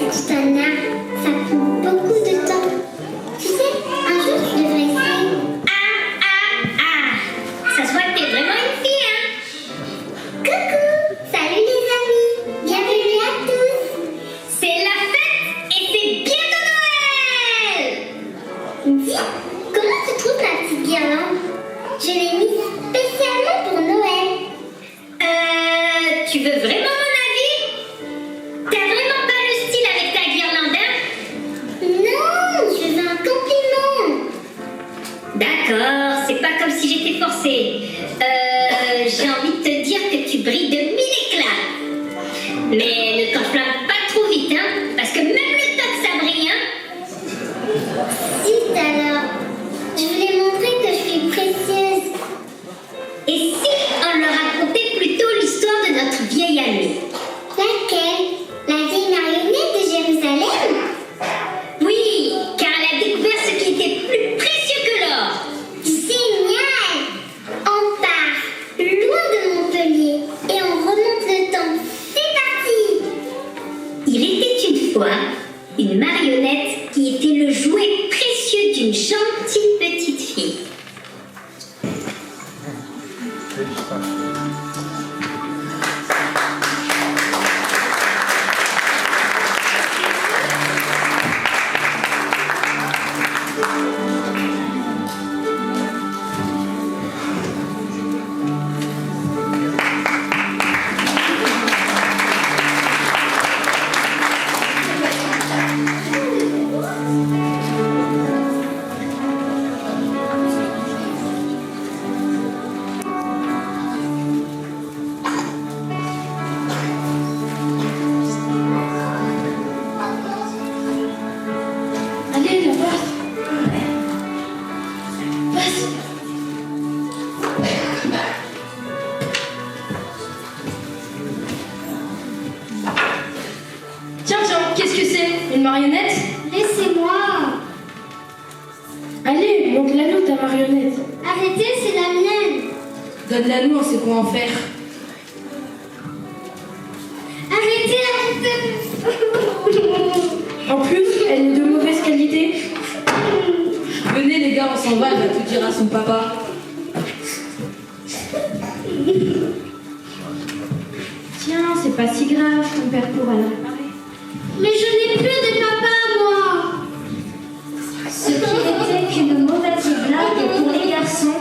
petite Anna, ça prend beaucoup de temps. Tu sais, un jour tu devrais essayer. Ça se voit que t'es vraiment une fille, hein? Coucou, salut les amis, bienvenue à tous. C'est la fête et c'est bientôt Noël! Dis, comment tu trouves la petite guirlande? Je l'ai mise spécialement pour Noël. Tu veux vraiment mon avis? T'as vraiment pas le style avec ta guirlande, hein? Non, je veux un compliment. D'accord, c'est pas comme si j'étais forcée. J'ai envie de te dire que tu brilles de mille éclats. Mais ne t'enflamme pas trop vite, hein? Parce que même le temps que ça brille, hein? Zut alors, je voulais montrer que je suis précieuse. Et si on leur racontait plutôt l'histoire de notre vieille amie? Laquelle? La vieille marionnette de Jérusalem? Oui, car elle a découvert ce qui était plus précieux que l'or. Génial! On part loin de Montpellier et on remonte le temps. C'est parti! Il était une fois une marionnette qui était le jouet précieux d'une gentille petite fille. Allez, viens, passe. Tiens, qu'est-ce que c'est? Une marionnette? Laissez-moi! Allez, montre-la-nous ta marionnette. Arrêtez, c'est la mienne! Donne-la-nous, on sait quoi en faire. Arrêtez! En plus, elle est de mauvaise qualité. Venez les gars, on s'en va, elle va tout dire à son papa. Tiens, c'est pas si grave, ton père pourra la réparer. Mais je n'ai plus de papa, moi! Ce qui n'était qu'une mauvaise blague pour les garçons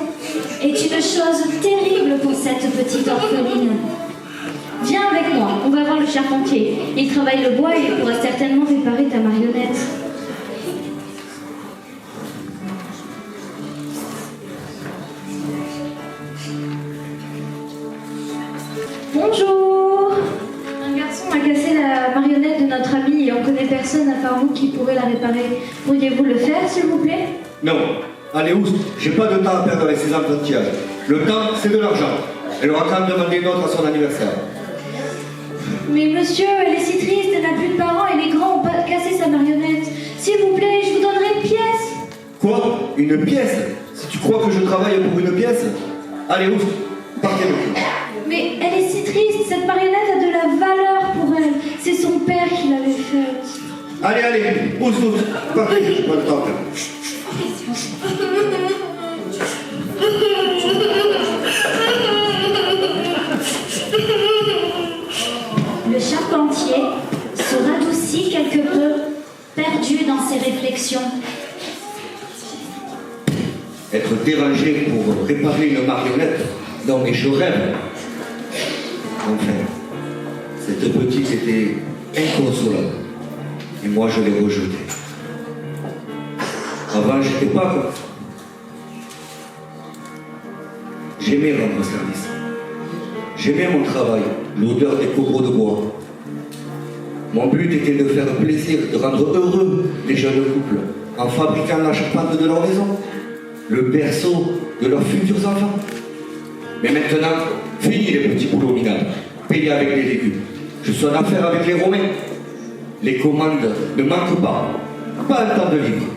est une chose terrible pour cette petite orpheline. Viens avec moi, on va voir le charpentier. Il travaille le bois et il pourra certainement réparer ta marionnette. Bonjour! Un garçon a cassé la marionnette de notre ami et on connaît personne à part vous qui pourrait la réparer. Pourriez-vous le faire, s'il vous plaît? Non, allez Oust, j'ai pas de temps à perdre avec ces entretiens. Le temps, c'est de l'argent. Elle aura quand même demandé une autre à son anniversaire. Mais monsieur, elle est si triste, elle n'a plus de parents et les grands ont pas cassé sa marionnette. S'il vous plaît, je vous donnerai une pièce. Quoi? Une pièce? Si tu crois que je travaille pour une pièce? Allez Oust, partez maintenant. Mais elle est si triste, cette marionnette a de la valeur pour elle. C'est son père qui l'avait faite. Allez, Oust, partez, pas le temps. Le charpentier se radoucit quelque peu, perdu dans ses réflexions. Être dérangé pour réparer une marionnette? Non mais je rêve. Enfin, cette petite était inconsolable. Et moi je l'ai rejetée. Avant j'étais pas comme ça. J'aimais rendre service. J'aimais mon travail, l'odeur des copeaux de bois. Mon but était de faire plaisir, de rendre heureux les jeunes couples en fabriquant la charpente de leur maison, le berceau de leurs futurs enfants. Mais maintenant, fini les petits boulots minables, payés avec les légumes. Je suis en affaire avec les Romains. Les commandes ne manquent pas un temps de libre.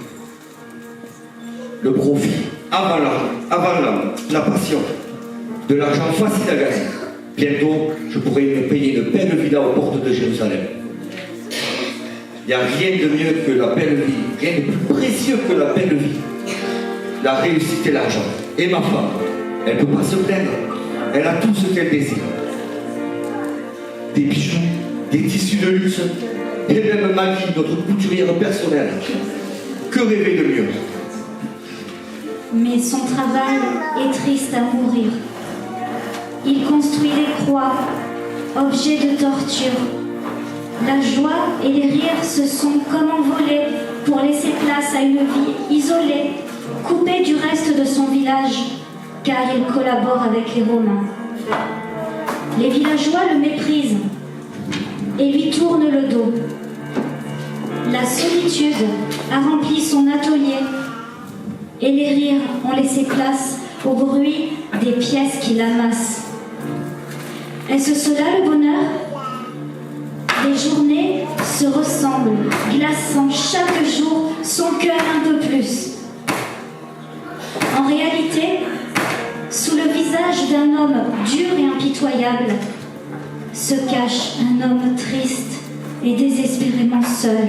Le profit, avant la passion, de l'argent facile à gagner. Bientôt, je pourrai me payer une belle villa aux portes de Jérusalem. n'y a rien de mieux que la belle vie, rien de plus précieux que la belle vie. La réussite et l'argent. Et ma femme, elle ne peut pas se plaindre. Elle a tout ce qu'elle désire. Des bijoux, des tissus de luxe, et même Maggie, notre couturière personnelle. Que rêver de mieux? Mais son travail est triste à mourir. Il construit des croix, objets de torture. La joie et les rires se sont comme envolés pour laisser place à une vie isolée, coupée du reste de son village, car il collabore avec les Romains. Les villageois le méprisent et lui tournent le dos. La solitude a rempli son atelier et les rires ont laissé place au bruit des pièces qu'il amasse. Est-ce cela le bonheur? Les journées se ressemblent, glaçant chaque jour son cœur un peu plus. En réalité, sous le visage d'un homme dur et impitoyable, se cache un homme triste et désespérément seul.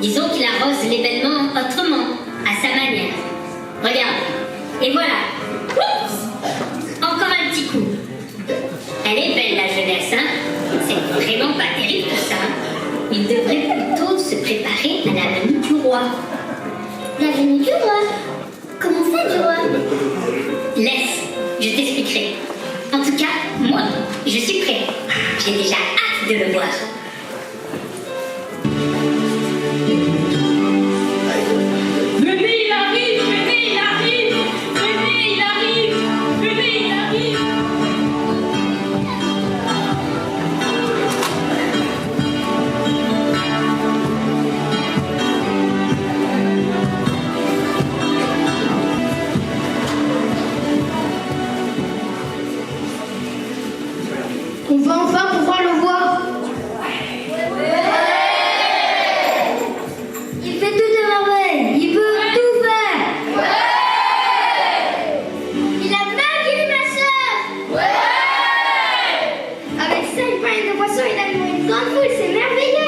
Disons qu'il arrose l'événement autrement, à sa manière. Regarde, et voilà. Oups, encore un petit coup. Elle est belle la jeunesse, hein? C'est vraiment pas terrible tout ça. Il devrait plutôt se préparer à la venue du roi. La venue du roi? Comment ça, du roi? Laisse, je t'expliquerai. En tout cas, moi, je suis prêt. J'ai déjà hâte de le voir. Venez, il arrive! Venez, il arrive! Venez, il arrive! Venez, il arrive! On va enfin pouvoir le voir. Il fait toutes les merveilles. Il peut tout faire. Il a vaincu ma soeur. Avec ça, une baleine de poisson, il a nourri une grande foule, c'est merveilleux.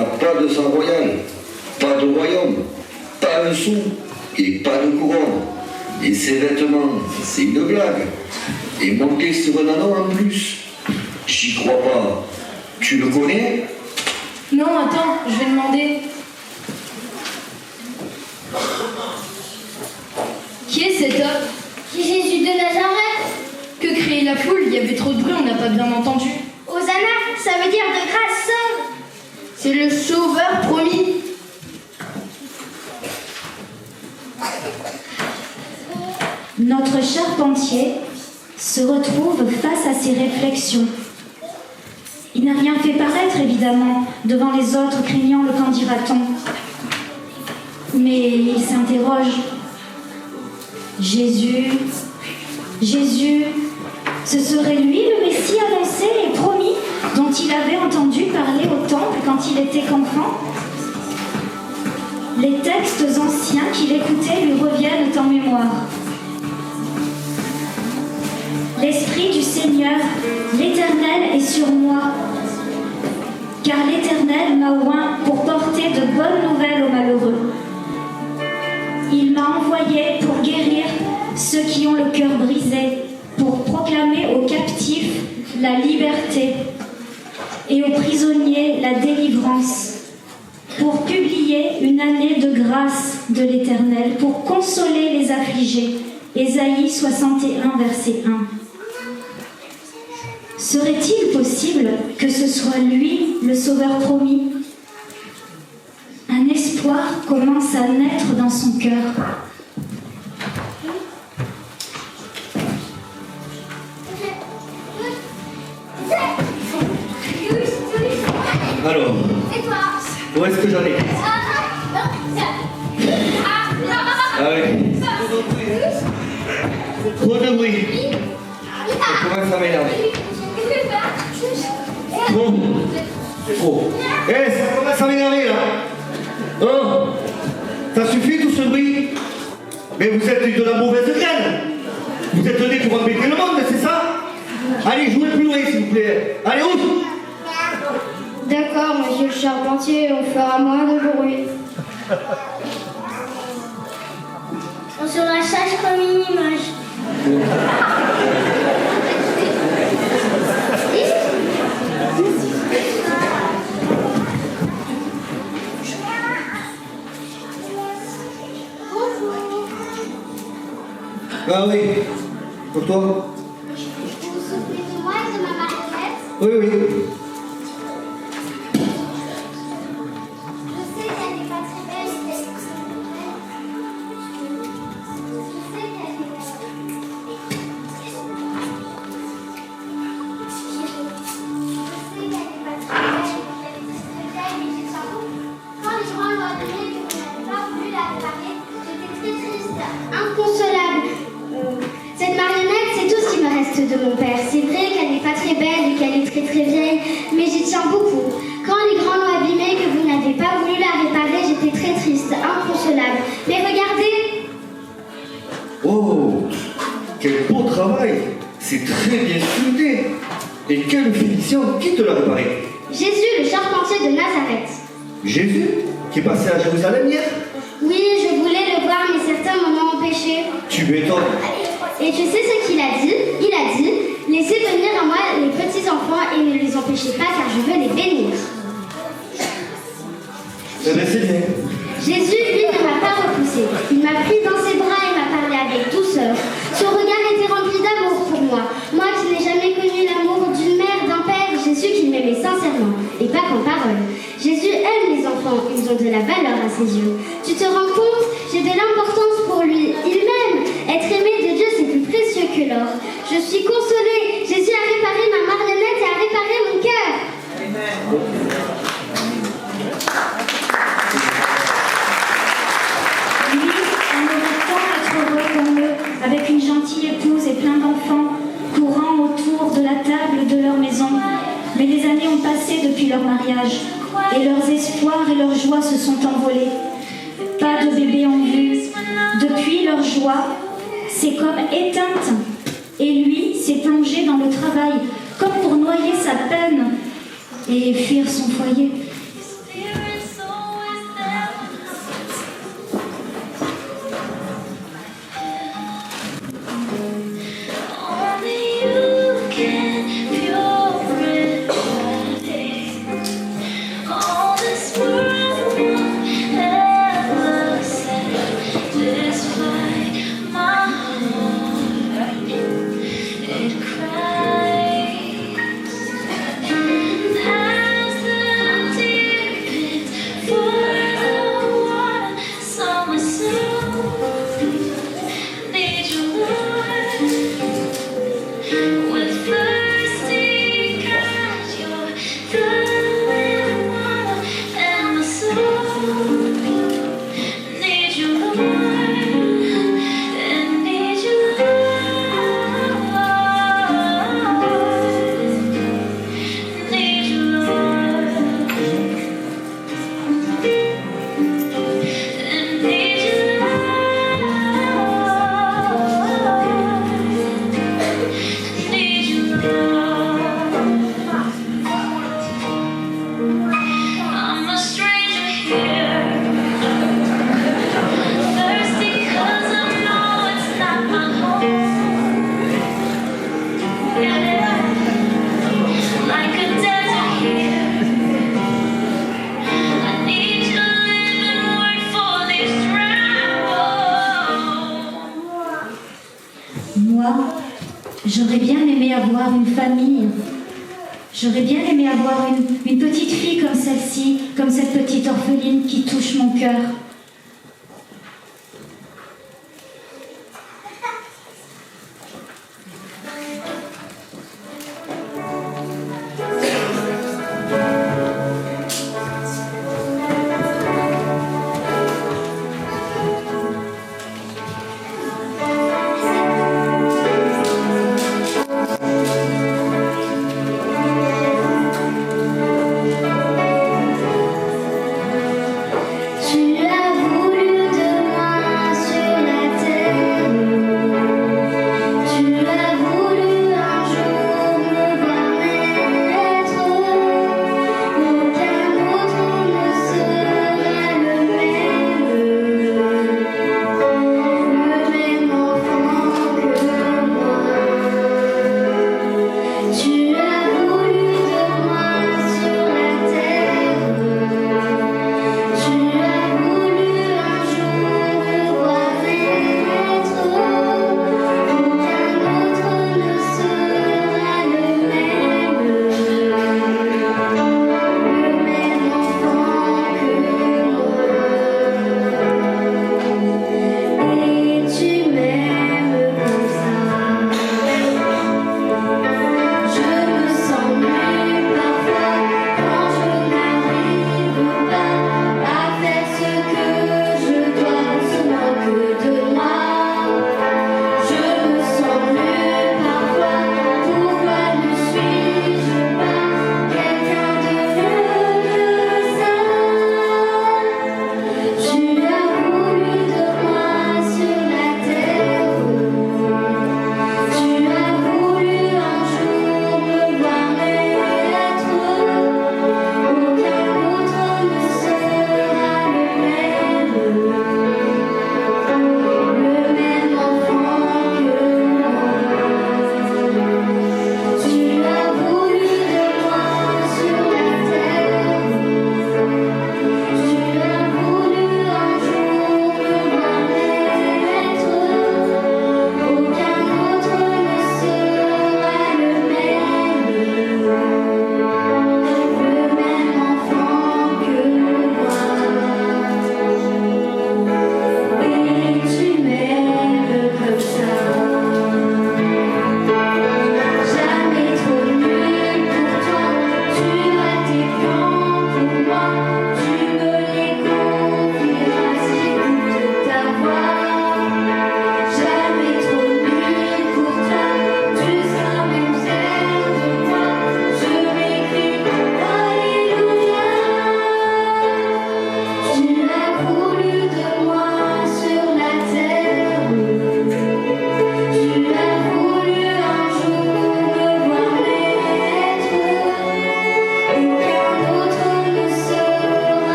n'a pas de sang royal, pas de royaume, pas un sou et pas de couronne. Et ses vêtements, c'est une blague. Et monter sur un anneau en plus. J'y crois pas. Tu le connais? Non, attends, je vais demander. Qui est cet homme? Jésus de Nazareth. Que criait la foule? Il y avait trop de bruit, on n'a pas bien entendu. Hosanna, ça veut dire de grâce, sauve. C'est le sauveur promis. Notre charpentier se retrouve face à ses réflexions. Il n'a rien fait paraître, évidemment, devant les autres, craignant le qu'en dira-t-on. Mais il s'interroge. Jésus, ce serait lui le Messie annoncé et promis, dont il avait entendu parler au temple quand il était qu'enfant? Les textes anciens qu'il écoutait lui reviennent en mémoire. L'Esprit du Seigneur, l'Éternel est sur moi, car l'Éternel m'a oint pour porter de bonnes nouvelles aux malheureux. Il m'a envoyé pour guérir ceux qui ont le cœur brisé, pour proclamer aux captifs la liberté et aux prisonniers la délivrance, pour publier une année de grâce de l'Éternel, pour consoler les affligés. Ésaïe 61, verset 1. Serait-il possible que ce soit lui, le Sauveur promis? Un espoir commence à naître dans son cœur. Alors, Et toi? où est-ce que j'en ai? Ah oui. Trop de bruit. Ça commence à m'énerver. Trop. Trop. Ça commence à m'énerver là. Oh, ça suffit tout ce bruit. Mais vous êtes de la mauvaise graine. Vous êtes né pour embêter le monde, c'est ça? Allez, jouez plus loin s'il vous plaît. Allez, où? D'accord, monsieur le charpentier, on fera moins de bruit. On sera sage comme une image. Ah oui. Pour toi? Vous vous souvenez de moi et de ma marionnette? Oui, oui. Je sais qu'elle n'est pas très belle, je sais qu'elle inconsolable. Cette marionnette, c'est tout ce qui me reste de mon père. C'est vrai qu'elle n'est pas très belle et qu'elle est très très vieille, mais j'y tiens beaucoup. Quand les grands l'ont abîmée, que vous n'avez pas voulu la réparer, j'étais très triste, inconsolable. Mais regardez! Oh, quel beau travail. C'est très bien sculpté. Et quelle finition. Qui te l'a réparé? Jésus, le charpentier de Nazareth. Jésus, qui est passé à Jérusalem hier? Oui, je voulais le voir, mais certains m'en ont empêché. Tu m'étonnes. Et tu sais ce qu'il a dit? Il a dit, laissez venir à moi les petits-enfants et ne les empêchez pas car je veux les bénir. Eh bien, c'est bien. Jésus, lui, ne m'a pas repoussé. Il m'a pris dans ses bras et m'a parlé avec douceur. Son regard était rempli d'amour pour moi. Moi qui n'ai jamais connu l'amour d'une mère, d'un père, Jésus qui m'aimait sincèrement et pas qu'en parole. Jésus aime les enfants, ils ont de la valeur à ses yeux. Tu te rends compte? J'ai de l'importance pour lui. Il m'aime. Être aimé de Dieu, c'est plus précieux que l'or. Je suis consolée. Jésus a réparé ma marionnette et a réparé mon cœur. Lui, aimerait tant être heureux comme eux, avec une gentille épouse et plein d'enfants, courant autour de la table de leur maison. Mais les années ont passé depuis leur mariage, et leurs espoirs et leurs joies se sont envolés. Pas de bébé en vue. Depuis, leur joie s'est comme éteinte, et lui s'est plongé dans le travail, comme pour noyer sa peine et fuir son foyer. J'aurais bien aimé avoir une famille. J'aurais bien aimé avoir une petite fille comme celle-ci, comme cette petite orpheline qui touche mon cœur.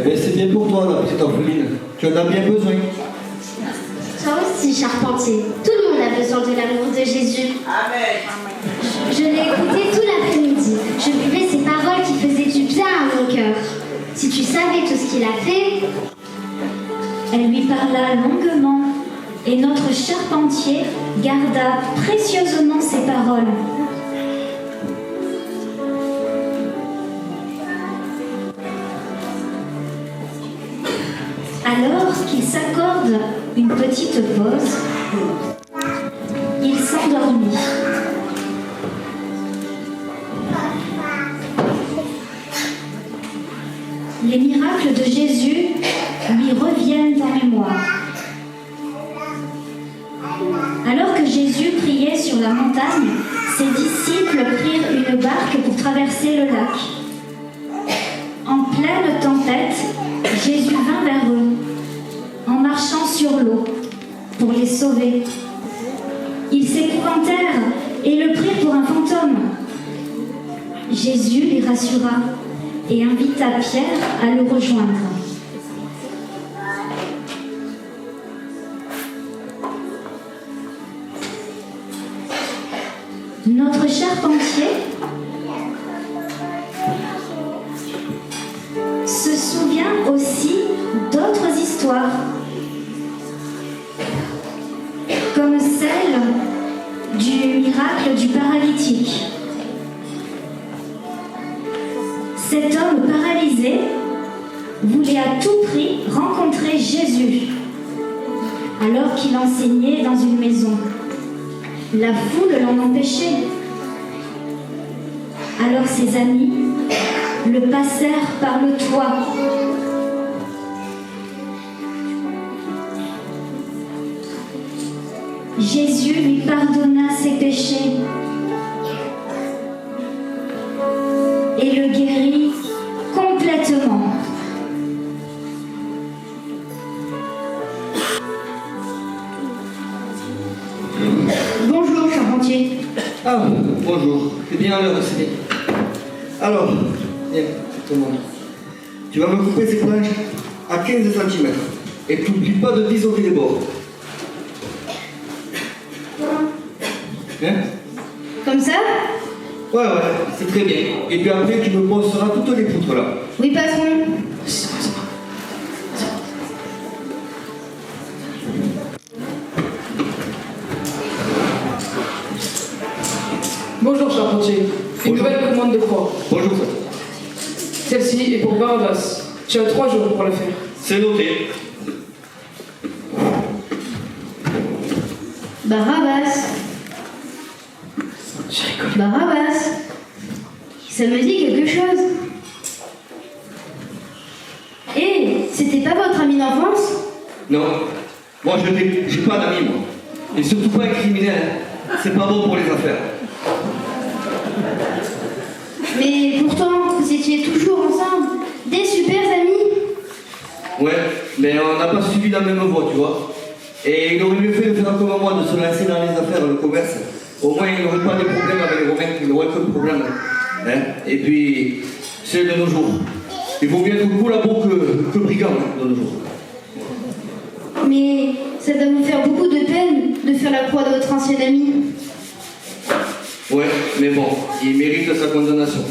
Eh bien, c'est bien pour toi, la petite orpheline. Tu en as bien besoin. Toi aussi, Charpentier. Tout le monde a besoin de l'amour de Jésus. Amen. Je l'ai écouté tout l'après-midi. Je buvais ses paroles qui faisaient du bien à mon cœur. Si tu savais tout ce qu'il a fait... Elle lui parla longuement, et notre charpentier garda précieusement ses paroles. Alors qu'il s'accorde une petite pause, il s'endormit. Les miracles de Jésus lui reviennent en mémoire. traverser le lac. En pleine tempête, Jésus vint vers eux, en marchant sur l'eau, pour les sauver. Ils s'épouvantèrent et le prirent pour un fantôme. Jésus les rassura et invita Pierre à le rejoindre. Notre charpentier se souvient aussi d'autres histoires, comme celle du miracle du paralytique. Cet homme paralysé voulait à tout prix rencontrer Jésus alors qu'il enseignait dans une maison. La foule l'en empêchait. Alors ses amis le passèrent par le toit. Jésus lui pardonna ses péchés et le guérit complètement. Bonjour, charpentier. Ah, bonjour. C'est bien à l'heure de céder. Alors, viens, tout le monde. Tu vas me couper ces planches à 15 cm. Et tu n'oublies pas de t'isoler les bords. Hein? Comme ça? Ouais, c'est très bien. Et puis après, tu me ponceras toutes les poutres là. Oui, patron. Bonjour charpentier, une Bonjour. nouvelle commande de croix. Bonjour. Celle-ci est pour Barabbas. Tu as 3 jours pour la faire. C'est noté. Barabbas. Barabbas. Ça me dit quelque chose. Eh, c'était pas votre ami d'enfance? Non. Moi, j'ai pas d'amis, moi. Et surtout pas un criminel. C'est pas bon pour les affaires. Mais pourtant, vous étiez toujours ensemble. Des super amis. Ouais, mais on n'a pas suivi la même voie, tu vois. Et il aurait mieux fait de faire comme moi, de se lancer dans les affaires, le commerce. Au moins, il n'aurait pas de problème avec les Romains, il n'aurait que de problème. Hein? Et puis, c'est de nos jours. Il vaut bien être collabo que brigand, hein, de nos jours. Mais ça doit vous faire beaucoup de peine de faire la croix de votre ancien ami. Ouais, mais bon, il mérite sa condamnation.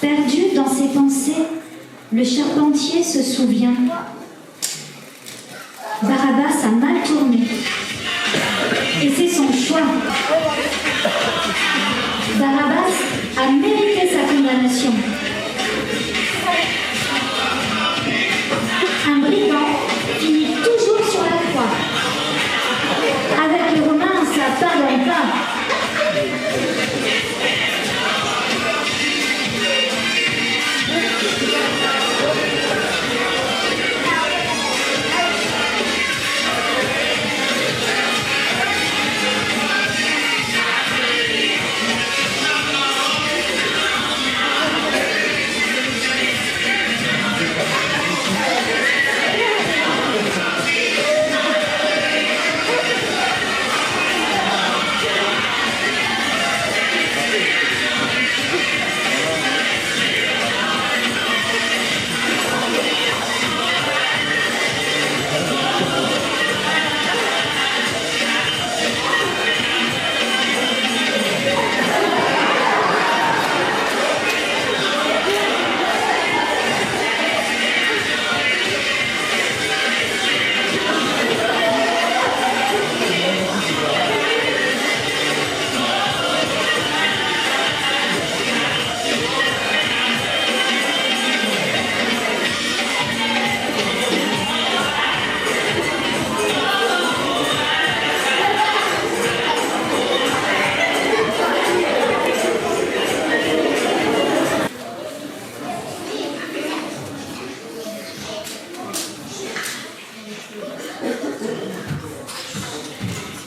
Perdu dans ses pensées, le charpentier se souvient. Barabbas a mal tourné. Et c'est son choix. Barabbas a mérité sa condamnation. Un brigand finit toujours sur la croix. Avec les Romains, ça pardonne pas.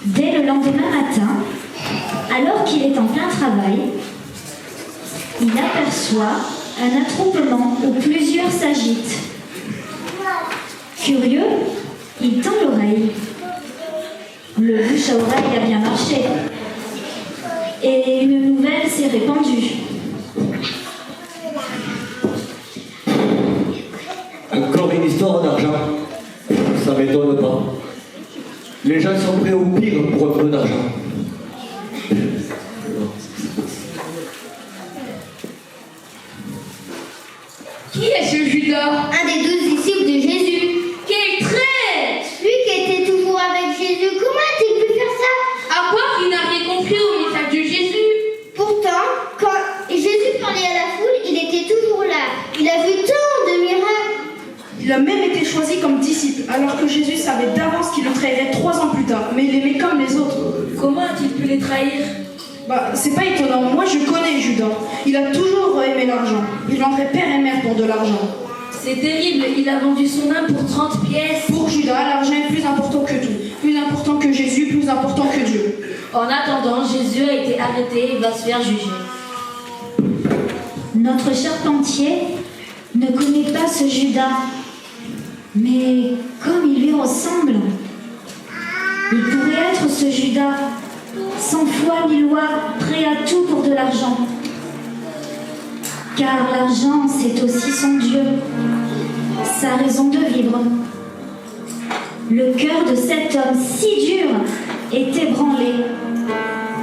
Dès le lendemain matin, alors qu'il est en plein travail, il aperçoit un attroupement où plusieurs s'agitent. Curieux, il tend l'oreille. Le bouche à oreille a bien marché. Et une nouvelle s'est répandue. Encore une histoire d'argent. Ça m'étonne pas. Les gens sont prêts au pire pour un peu d'argent. Qui est ce Judas? Un des 12 disciples de Jésus. Quel trait! Lui qui était toujours avec Jésus, comment a-t-il pu faire ça? À quoi qu'il n'a rien compris au message de Jésus? Pourtant, quand Jésus parlait à la foule, il était toujours là. Il a vu tant de miracles. Il a même été choisi comme disciple, alors que Jésus savait d'avance qu'il le trahirait 3 ans plus tard, mais il l'aimait comme les autres. Comment a-t-il pu les trahir? C'est pas étonnant, moi je connais Judas. Il a toujours aimé l'argent. Il vendrait père et mère pour de l'argent. C'est terrible, il a vendu son âme pour 30 pièces. Pour Judas, l'argent est plus important que tout. Plus important que Jésus, plus important que Dieu. En attendant, Jésus a été arrêté et va se faire juger. Notre charpentier ne connaît pas ce Judas, mais comme il lui ressemble, il pourrait être ce Judas, sans foi ni loi, prêt à tout pour de l'argent. Car l'argent, c'est aussi son Dieu, sa raison de vivre. Le cœur de cet homme si dur est ébranlé,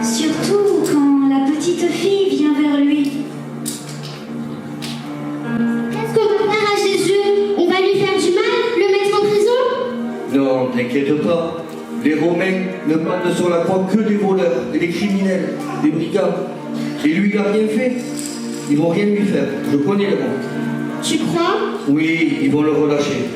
surtout quand la petite fille vient vers lui. Qu'est-ce qu'on peut faire à Jésus? On va lui faire du mal? Le mettre en prison? Non, t'inquiète pas. Les Romains ne pendent sur la croix que des voleurs, et des criminels, des brigands. Et lui, il n'a rien fait. Ils vont rien lui faire. Je connais le monde. Tu crois? Oui, ils vont le relâcher.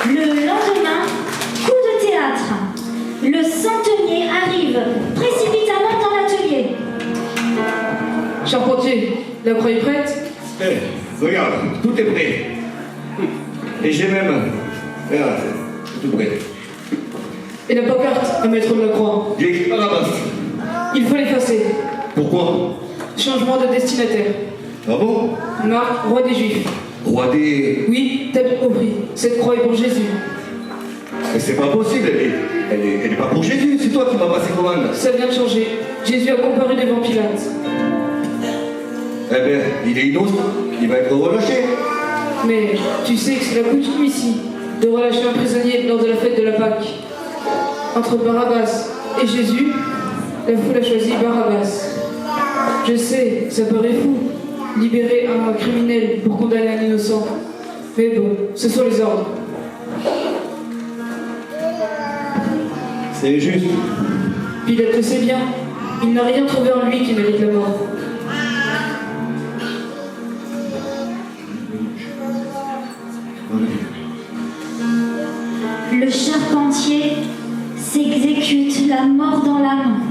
Le lendemain, coup de théâtre. Le centenier arrive précipitamment dans l'atelier. Charpentier, la croix est prête? Regarde, tout est prêt. Et j'ai même... Regarde, c'est tout prêt. Et la pancarte à mettre de la croix? J'ai écrit Barabbas. Il faut l'effacer. Pourquoi? Changement de destinataire. Ah bon? Marc, roi des Juifs. Roi des... Oui, t'as bien compris. Cette croix est pour Jésus. Mais c'est pas possible, elle est pas pour Jésus, c'est toi qui m'as passé commande. Ça vient de changer. Jésus a comparu devant Pilate. Eh ben, il est innocent, il va être relâché. Mais tu sais que c'est la coutume ici de relâcher un prisonnier lors de la fête de la Pâque. Entre Barabbas et Jésus, la foule a choisi Barabbas. Je sais, ça paraît fou, libérer un criminel pour condamner un innocent. Mais bon, ce sont les ordres. C'est juste. Pilate le sait bien, il n'a rien trouvé en lui qui mérite la mort. Le charpentier s'exécute la mort dans l'âme.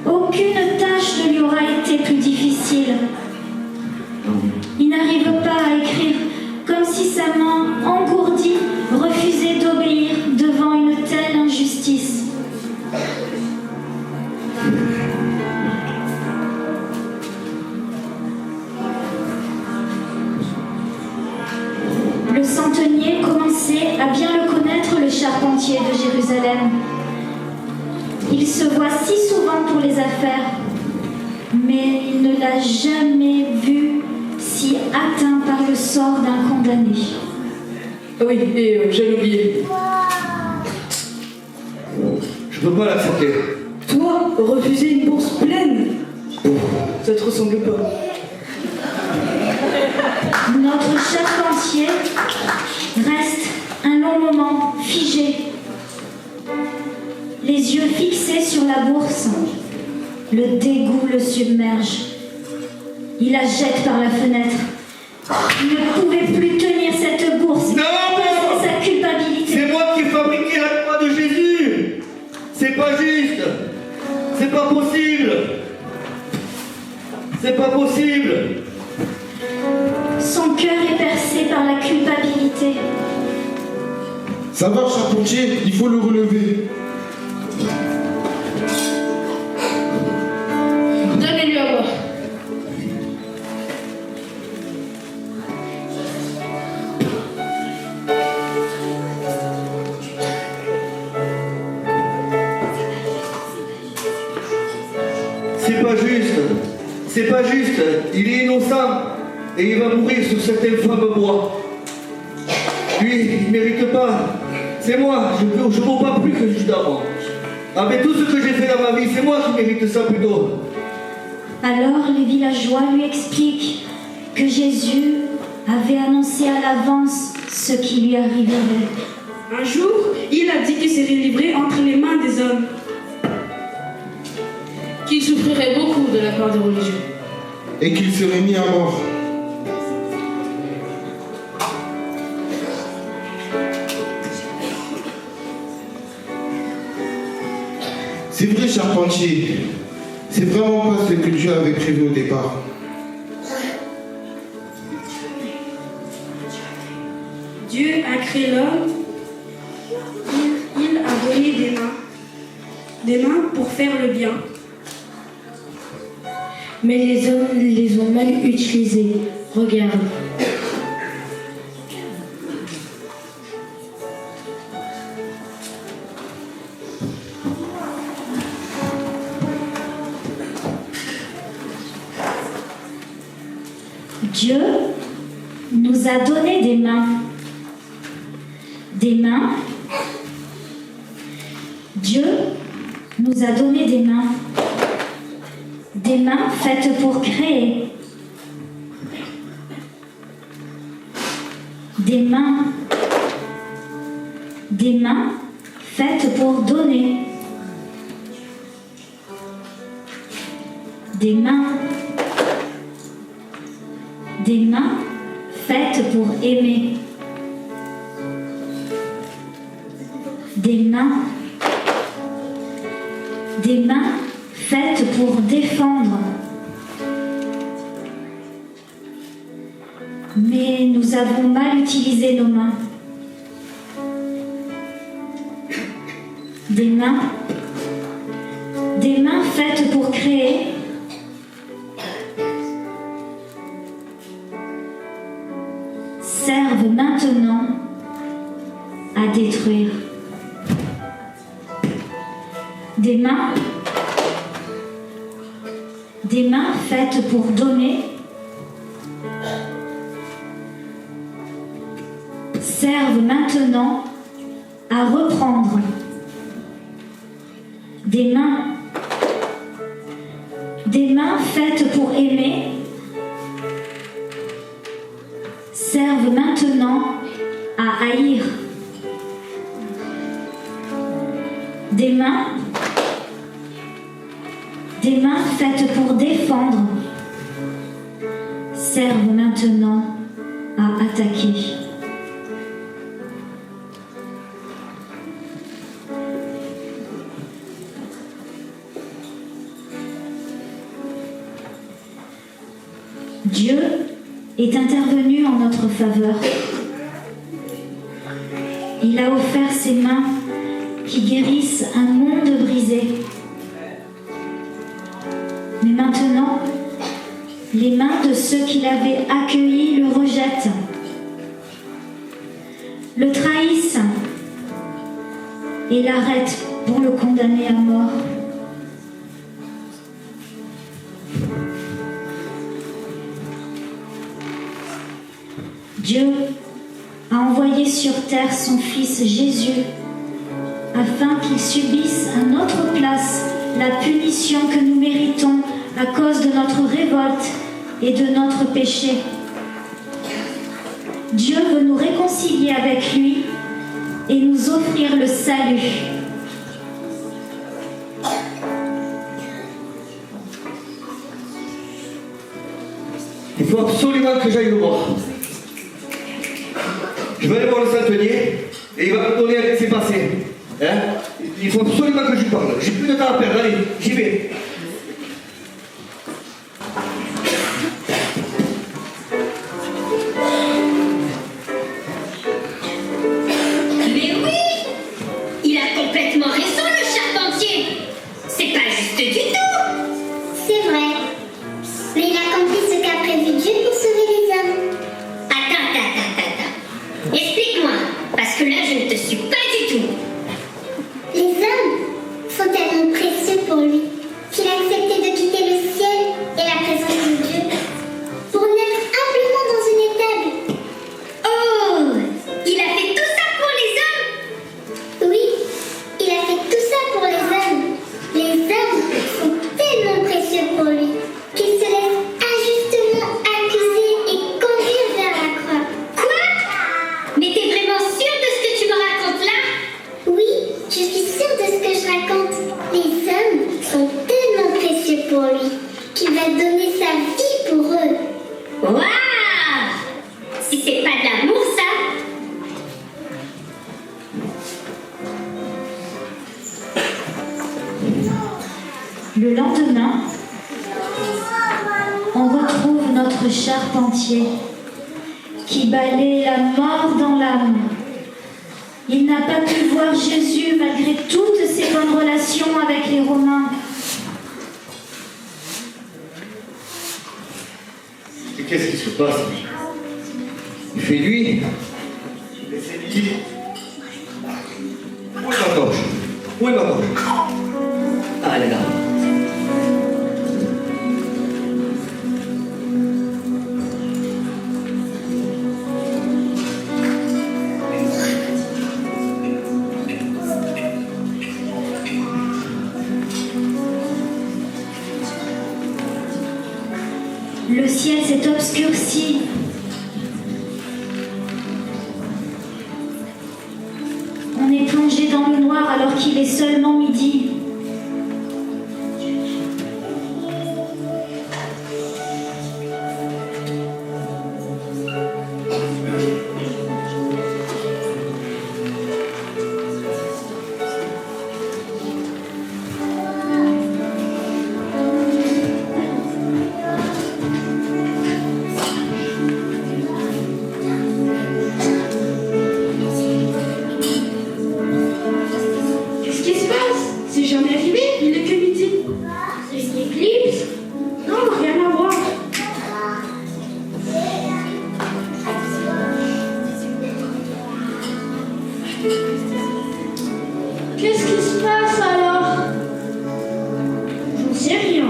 Aucune tâche ne lui aura été plus difficile. Il n'arrive pas à écrire, comme si sa main engourdie refusait d'obéir devant une telle injustice. Le centenier commençait à bien le connaître, le charpentier de Jérusalem. Il se voit si souvent pour les affaires, mais il ne l'a jamais vu si atteint par le sort d'un condamné. Ah oui, et j'allais oublier. Je peux pas l'accepter. Toi, refuser une bourse pleine? Ça te ressemble pas. Notre charpentier reste un long moment figé, les yeux fixés sur la bourse. Le dégoût le submerge. Il la jette par la fenêtre. Il ne pouvait plus tenir cette bourse. Non! C'est sa culpabilité. C'est moi qui ai fabriqué la croix de Jésus. C'est pas juste. C'est pas possible. C'est pas possible. Son cœur est percé par la culpabilité. Ça va, charpentier, il faut le relever. Donnez-lui à boire. C'est pas juste. C'est pas juste. Il est innocent. Et il va mourir sur cet infâme bois. Lui, il mérite pas. C'est moi. Je ne vaux pas plus que Judas, moi. Avec tout ce que j'ai fait dans ma vie, c'est moi qui mérite ça plutôt. Alors les villageois lui expliquent que Jésus avait annoncé à l'avance ce qui lui arriverait. Un jour, il a dit qu'il serait livré entre les mains des hommes. Qu'il souffrirait beaucoup de la part des religieux. Et qu'il serait mis à mort. C'est vrai, charpentier. C'est vraiment pas ce que Dieu avait prévu au départ. Dieu a créé l'homme. Il a donné des mains pour faire le bien. Mais les hommes les ont mal utilisés. Regarde. Dieu nous a donné des mains. Des mains. Dieu nous a donné des mains. Des mains faites pour créer. Des mains. Des mains faites pour donner. Des mains. Des mains faites pour aimer. Des mains. Des mains faites pour défendre. Mais nous avons mal utilisé nos mains. Des mains faites pour créer. Servent maintenant à détruire. Des mains faites pour donner, servent maintenant à reprendre. Des mains faites pour aimer, servent maintenant à haïr. Des mains faites pour défendre, servent maintenant à attaquer. Dieu est intervenu en notre faveur. Il a offert ses mains qui guérissent un monde brisé. Mais maintenant, les mains de ceux qui l'avaient accueilli le rejettent, le trahissent et l'arrêtent pour le condamner à mort. Dieu a envoyé sur terre son Fils Jésus afin qu'il subisse à notre place la punition que nous méritons à cause de notre révolte et de notre péché. Dieu veut nous réconcilier avec lui et nous offrir le salut. Il faut absolument que j'aille le voir. Je vais aller voir le centenier et il va me donner ce qui s'est passé. Hein? Il faut absolument que je lui parle. J'ai plus de temps à perdre. Allez, j'y vais. Mais oui, si c'est pas de l'amour, ça. Le lendemain, on retrouve notre charpentier qui balaie la mort dans l'âme. Il n'a pas pu voir Jésus malgré toutes ses bonnes relations avec les Romains. Et qu'est-ce qui se passe? Il fait nuit. Où est ma torche? Où est ma torche? Ah, elle est là. Le ciel s'est obscurci. On est plongé dans le noir alors qu'il est seulement midi. Qu'est-ce qui se passe? C'est jamais arrivé, il est que midi. C'est une éclipse? Non, rien à voir. Qu'est-ce qui se passe alors? J'en sais rien.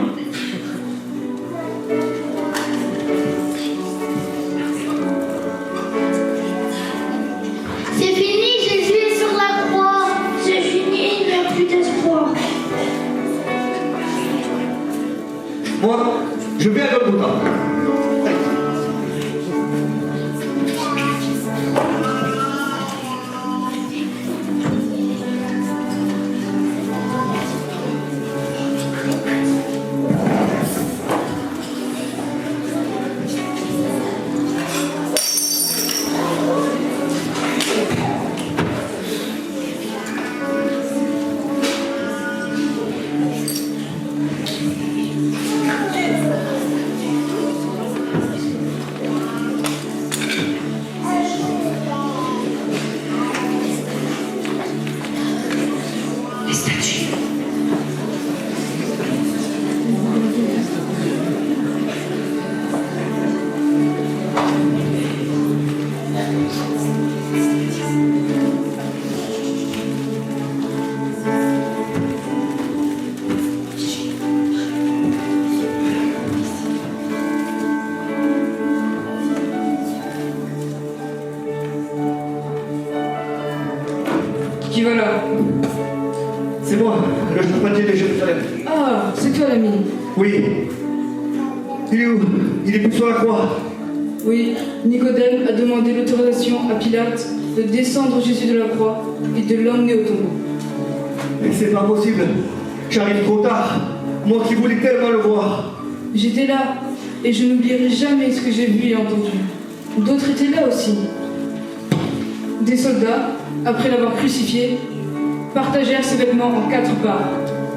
C'est fini, Jésus est sur la croix. C'est fini, il n'y a plus d'espoir. Moi, je vais à Golgotha. Qui va là? C'est moi, le charpentier de Jérusalem. Ah, c'est toi l'ami. Oui. Il est où? Il est plus sur la croix. Oui, Nicodème a demandé l'autorisation à Pilate de descendre Jésus de la croix et de l'emmener au tombeau. Mais c'est pas possible. J'arrive trop tard. Moi qui voulais tellement le voir. J'étais là et je n'oublierai jamais ce que j'ai vu et entendu. D'autres étaient là aussi. Des soldats, après l'avoir crucifié, partagèrent ses vêtements en 4 parts,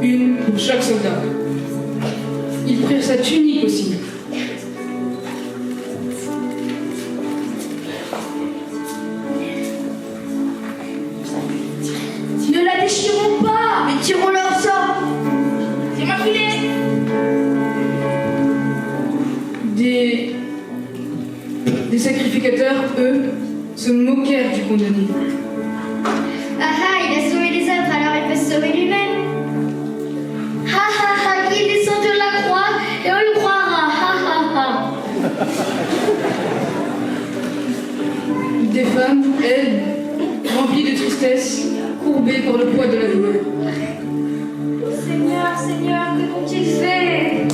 une pour chaque soldat. Ils prirent sa tunique aussi. Ne la déchirons pas, mais tirons leur sort. C'est moi qui l'ai. Des sacrificateurs, eux, se moquèrent du condamné. Ah ah, il a sauvé les autres, alors il peut se sauver lui-même. Ha ha ha, il descend de la croix et on le croira. Ha ha ha. Des femmes, elles, remplies de tristesse, courbées par le poids de la douleur. Seigneur, Seigneur, que t'ont-ils fait?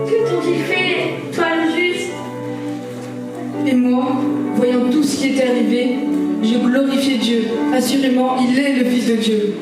Que t'ont-ils fait, toi le juste? Et moi, voyant tout ce qui était arrivé, je glorifiais Dieu. Assurément, il est le Fils de Dieu.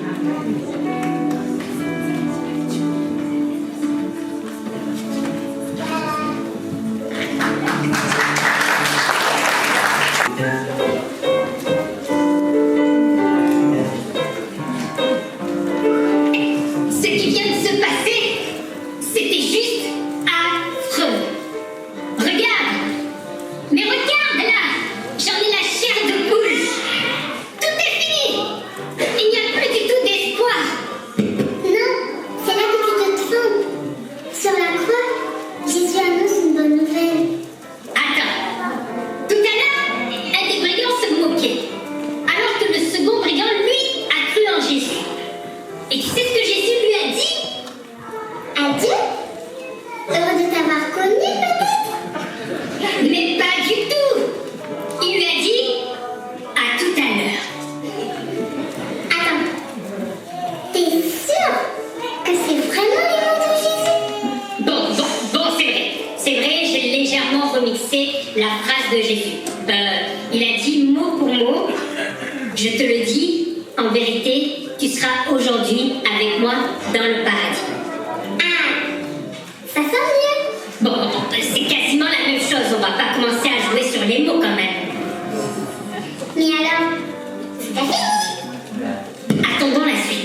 remixé la phrase de Jésus. Il a dit mot pour mot, je te le dis, en vérité, tu seras aujourd'hui avec moi dans le paradis. Ça sonne mieux. Bon, c'est quasiment la même chose, on va pas commencer à jouer sur les mots quand même. Mais alors, c'est pas fini. Attendons la suite.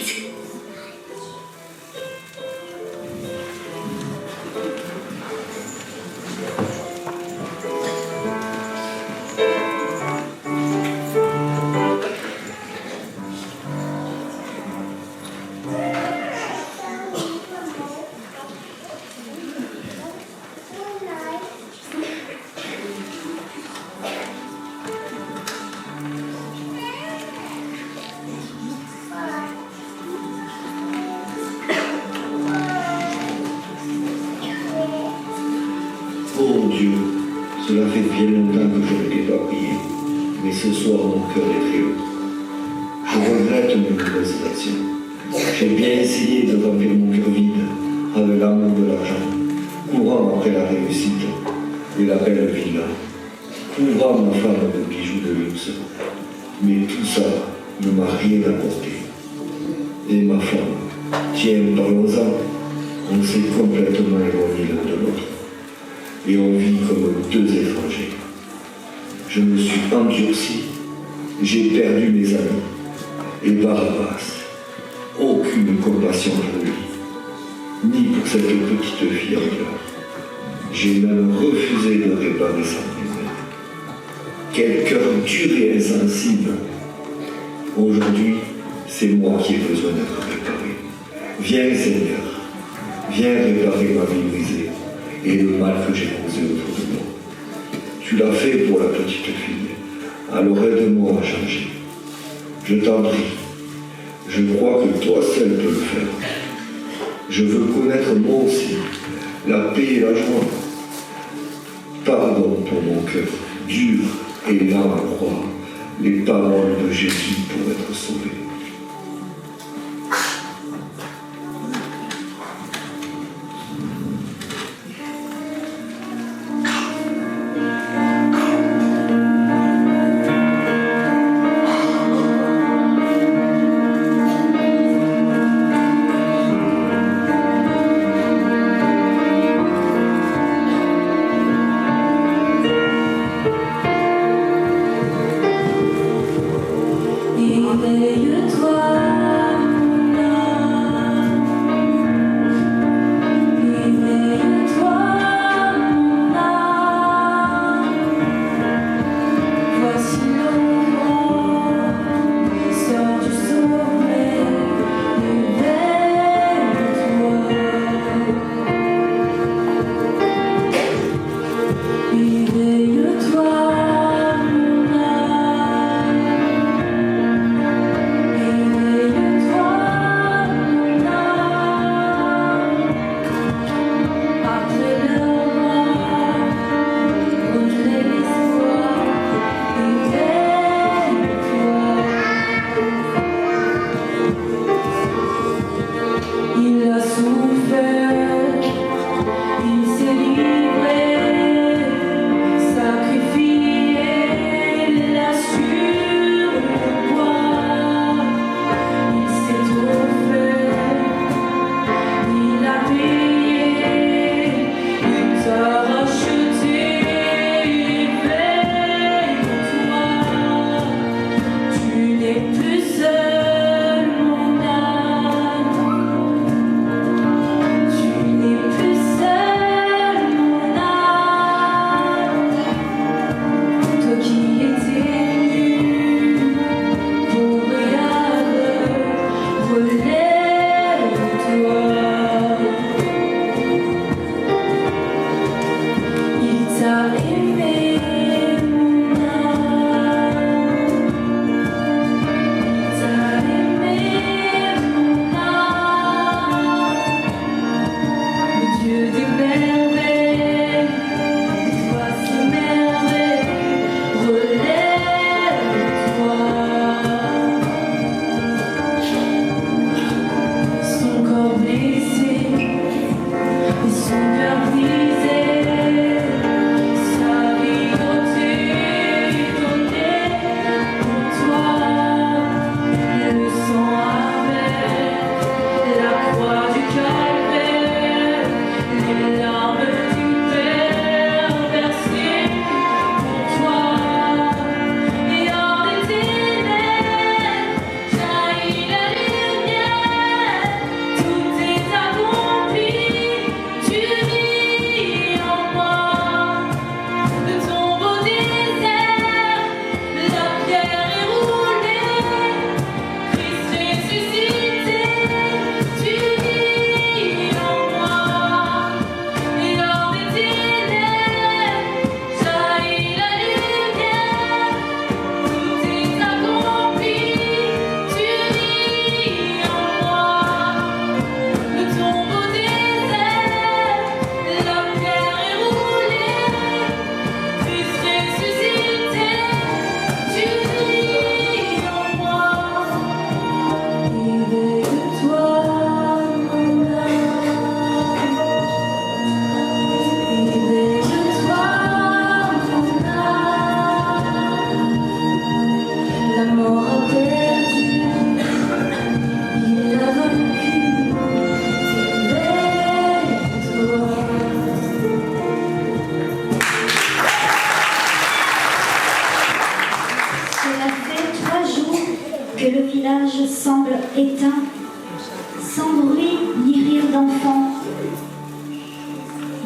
Oh Dieu, cela fait bien longtemps que je ne t'ai pas prié, mais ce soir mon cœur est très haut. Je regrette mes mauvaises actions. J'ai bien essayé de remplir mon cœur vide avec l'amour de l'argent, courant après la réussite et la belle villa, couvrant ma femme de bijoux de luxe. Mais tout ça ne m'a rien apporté. Et ma femme, tiens, parlons-en, on s'est complètement éloigné l'un de l'autre. Et on vit comme deux étrangers. Je me suis endurci, j'ai perdu mes amis. Et Barabbas, aucune compassion pour lui, ni pour cette petite fille en pleurs. J'ai même refusé de réparer sa prison. Quel cœur dur et insensible. Aujourd'hui, c'est moi qui ai besoin d'être réparé. Viens Seigneur, viens réparer ma vie brisée et le mal que j'ai causé autour de moi. Tu l'as fait pour la petite fille, alors aide-moi à changer. Je t'en prie, je crois que toi seul peux le faire. Je veux connaître moi aussi la paix et la joie. Pardonne pour mon cœur dur et lent à croire les paroles de Jésus pour être sauvé. Éveille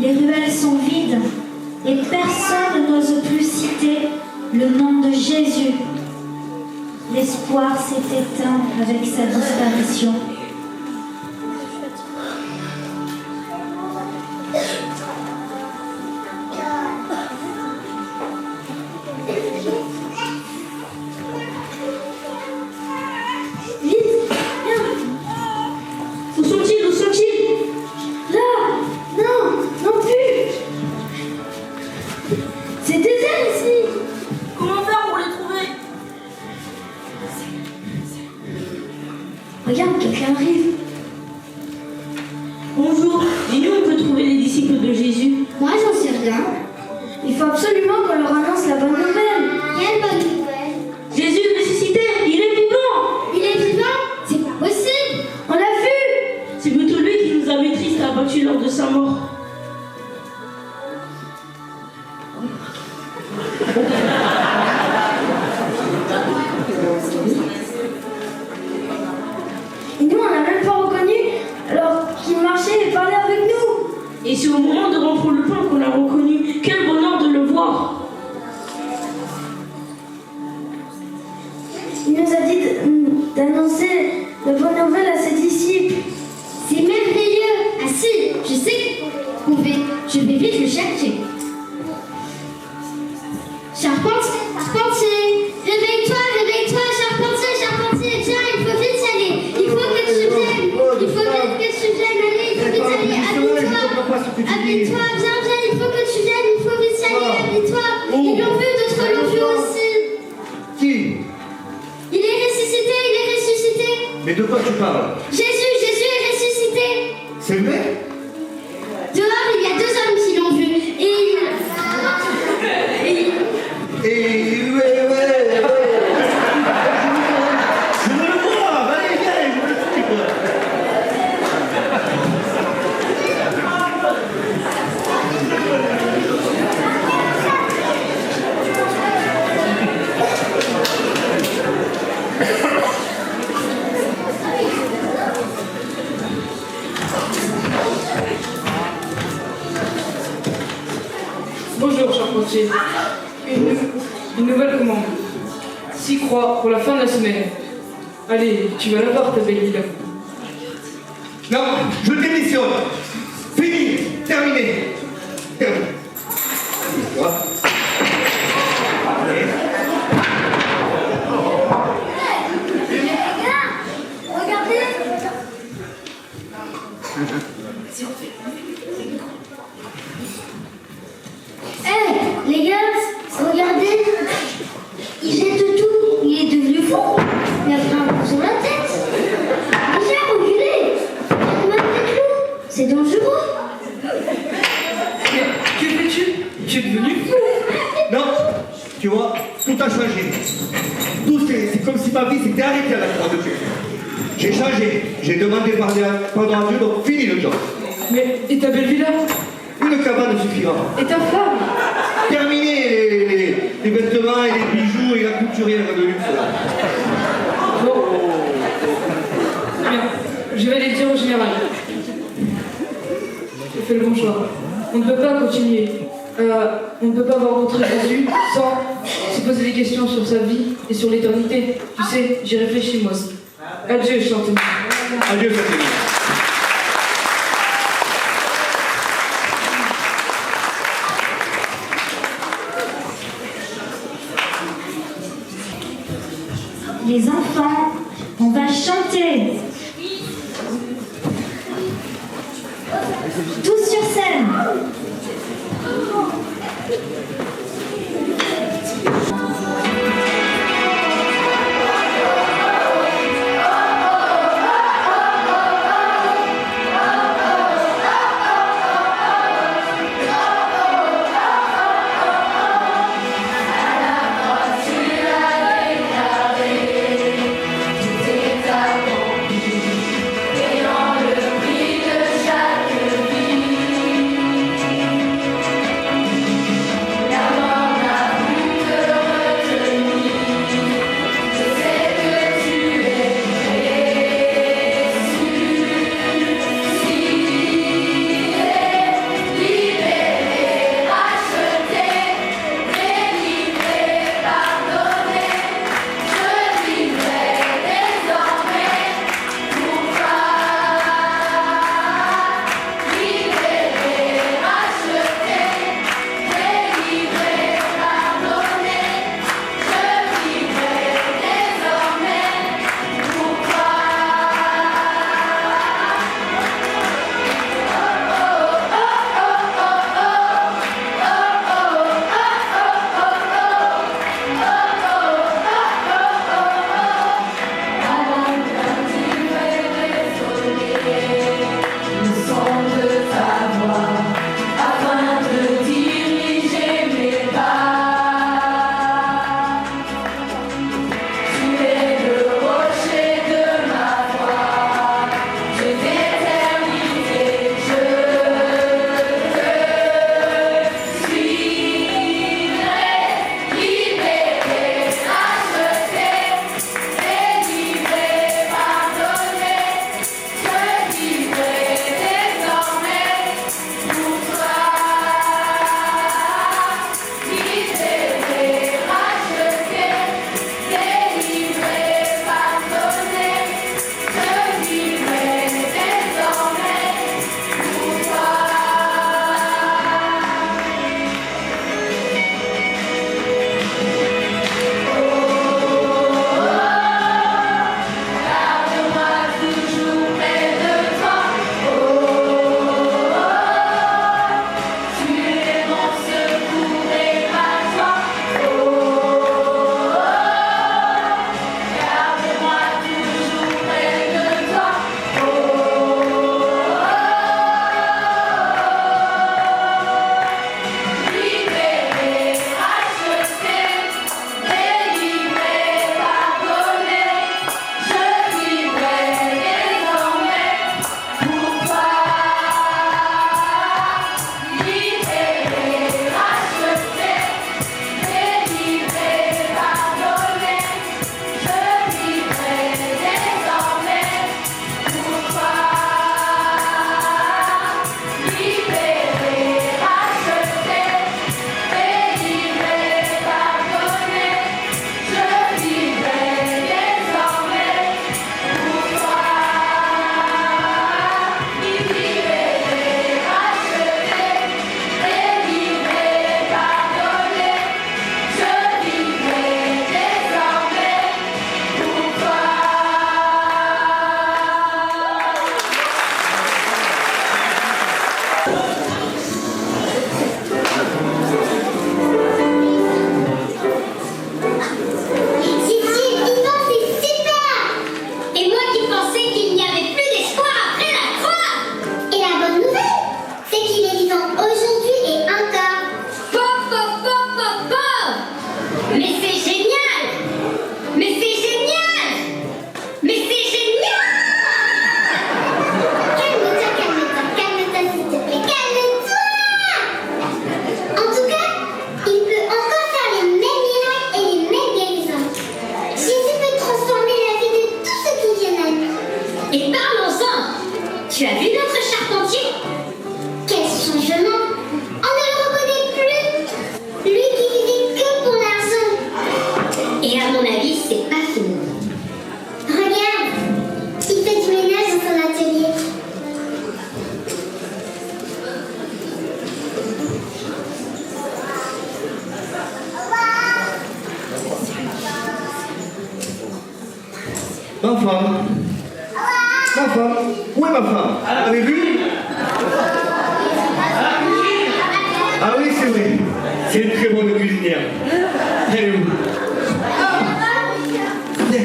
Les ruelles sont vides et personne n'ose plus citer le nom de Jésus. L'espoir s'est éteint avec sa disparition. Regarde, quelqu'un arrive. Bonjour, dis-nous où on peut trouver les disciples de Jésus. Moi, j'en sais rien. Il faut absolument qu'on leur annonce la bonne nouvelle. Quelle bonne nouvelle. Jésus est ressuscité, il est vivant. Il est vivant? C'est pas possible. On l'a vu. C'est plutôt lui qui nous avait tristes abattus lors de sa mort. Et nous, on l'a même pas reconnu alors qu'il marchait et parlait avec nous. Et c'est au moment de rompre le pain qu'on l'a reconnu. Quel bonheur de le voir. Il nous a dit d'annoncer la bonne nouvelle à ses disciples. C'est merveilleux. Ah si, je sais où je vais vite le chercher. Charpentier, réveille-toi, Charpentier, viens, il faut vite y aller. Il faut que tu viennes, allez, il faut vite y aller, habille-toi, viens, il faut que tu viennes, il faut vite y aller, habille-toi. Ils l'ont vu, d'autres l'ont vu aussi. Qui? Il est ressuscité. Mais de quoi tu parles? Jésus est ressuscité. C'est vrai? Dehors, il y a 2 hommes qui l'ont vu. Ouais. Je veux le voir, allez, viens, je veux le suivre. Bonjour, charpentier. Une nouvelle commande. 6 croix pour la fin de la semaine. Allez, tu vas l'avoir, ta belle villa. Non, je démissionne. Fini, terminé. Quoi? Allez. Regardez. Les gars, regardez. Il jette tout. Il est devenu fou. Il a pris un coup sur la tête. Il a reculé. Il a même des clous. C'est dangereux. Mais que fais-tu? Tu es devenu fou. Non, tu vois, tout a changé. Tout, c'est comme si ma vie s'était arrêtée à la croix de Dieu. J'ai changé, j'ai demandé pardon à Dieu, donc fini le job. Mais, et ta belle villa? Une cabane suffira. Et ta femme? Terminé les vêtements et les bijoux et la couturière de luxe. Bon. Bien, je vais aller dire au général. J'ai fait le bon choix. On ne peut pas continuer. On ne peut pas voir notre Jésus sans se poser des questions sur sa vie et sur l'éternité. Tu sais, j'y réfléchis moi aussi. Adieu, chantez. Adieu, chantez. Les enfants, on va chanter. Tous sur scène. Ma femme. Ma femme. Où est ma femme? Vous avez vu? Ah oui, c'est vrai. C'est une très bonne cuisinière. Elle est où? Viens.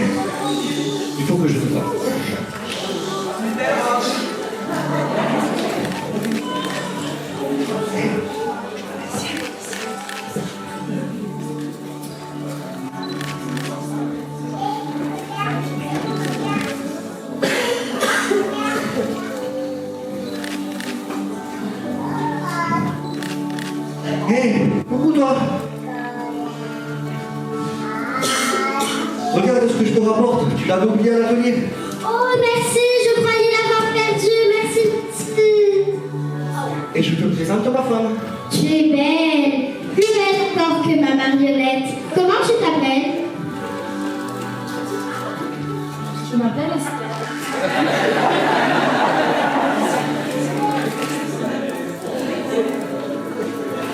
Il faut que je te parle. Hé, coucou toi. Regarde ce que je te rapporte. Tu l'avais oublié à l'atelier. Oh, merci, je croyais l'avoir perdu. Merci. Et je te présente ma femme. Tu es belle. Plus belle encore que ma marionnette. Comment tu t'appelles? Je m'appelle Esther.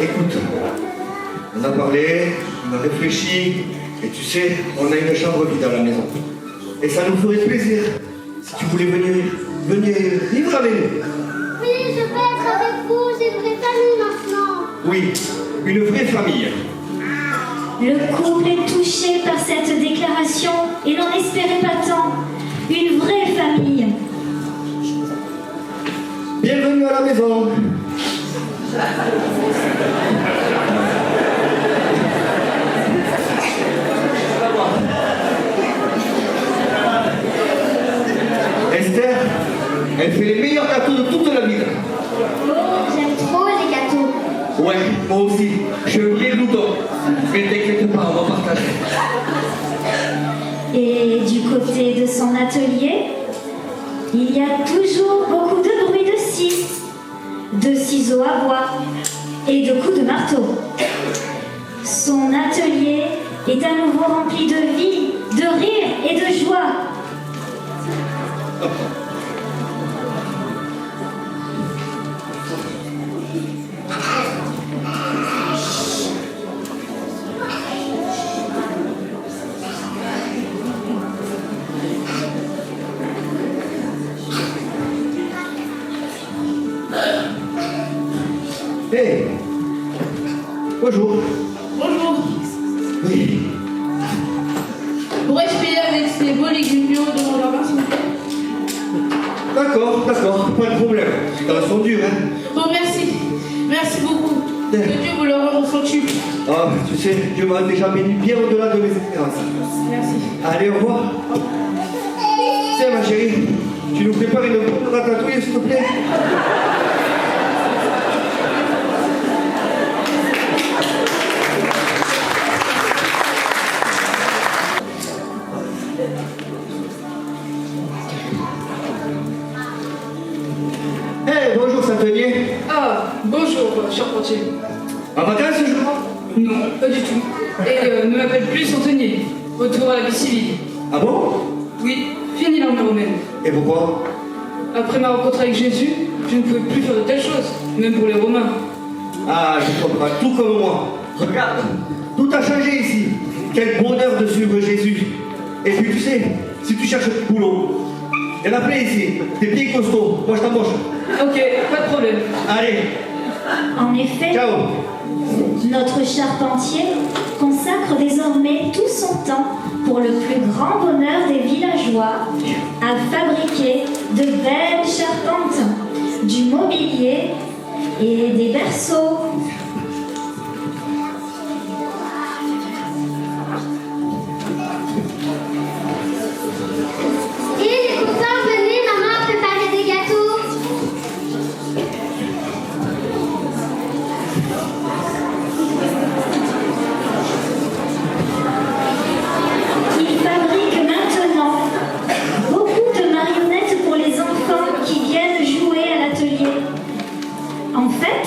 Écoute, on a parlé, on a réfléchi, et tu sais, on a une chambre vide à la maison. Et ça nous ferait plaisir, si tu voulais venir vivre avec nous. Oui, je veux être avec vous. J'ai une vraie famille maintenant. Oui, une vraie famille. Le couple est touché par cette déclaration et n'en espérait pas tant. Une vraie famille. Bienvenue à la maison. Esther, elle fait les meilleurs gâteaux de toute la ville. Oh, j'aime trop les gâteaux. Ouais, moi aussi. Je suis un vrai glouton. Mais t'inquiète pas, on va partager. Et du côté de son atelier, il y a toujours beaucoup de bruit de scie, de ciseaux à bois et de coups de marteau. Son atelier est à nouveau rempli de vie, de rire et de joie. Hey, bonjour. Bonjour. Oui. Pourrais-je payer avec ces beaux légumes bio de mon jardin, s'il vous plaît? D'accord, pas de problème. Ils sont durs, hein. Bon, merci. Merci beaucoup. Que Ouais. Dieu vous le rende au centuple. Ah, tu sais, Dieu m'a déjà béni bien au-delà de mes espérances. Merci. Allez, au revoir. Tiens, ma chérie, tu nous prépares une bonne ratatouille, s'il te plaît? Hey, bonjour, Saint-Denis. Ah, bonjour, charpentier. En vacances, je crois? Non, pas du tout. Et ne m'appelle plus centenier. Retour à la vie civile. Ah bon? Oui, fini l'armée romaine. Et pourquoi? Après ma rencontre avec Jésus, je ne pouvais plus faire de telles choses, même pour les Romains. Ah, je comprends, tout comme moi. Regarde, tout a changé ici. Quel bonheur de suivre Jésus. Et puis tu sais, si tu cherches du boulot, il y en a plein ici. T'es bien costaud, moi je t'embauche. Ok, pas de problème. Allez, En effet, ciao. notre charpentier consacre désormais tout son temps pour le plus grand bonheur des villageois à fabriquer de belles charpentes, du mobilier et des berceaux. Et les copains, venez, maman a préparé des gâteaux. Il fabrique maintenant beaucoup de marionnettes pour les enfants qui viennent jouer à l'atelier. En fait,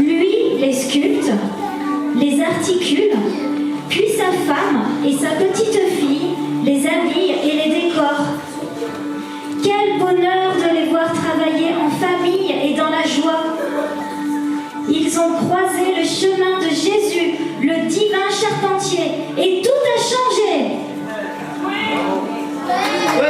lui les sculpte, les articule, puis sa femme et sa petite fille les habillent et les décorent. Quel bonheur de les voir travailler en famille et dans la joie. Ils ont croisé le chemin de Jésus, le divin charpentier, et tout a changé. Ouais,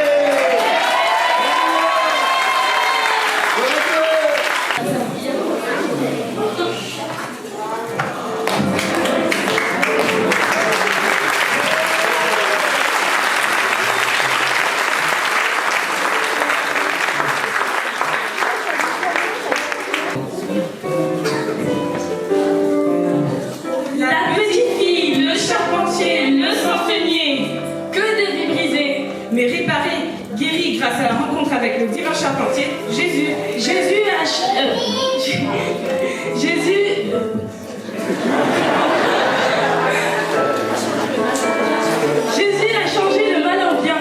Jésus a changé le mal en bien.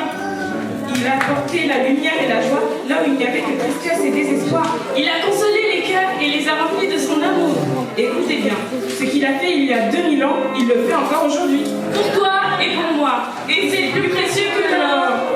Il a apporté la lumière et la joie là où il n'y avait que tristesse et désespoir. Il a consolé les cœurs et les a remplis de son amour. Écoutez bien, ce qu'il a fait il y a 2000 ans, il le fait encore aujourd'hui. Pour toi et pour moi. Et c'est plus précieux que l'or.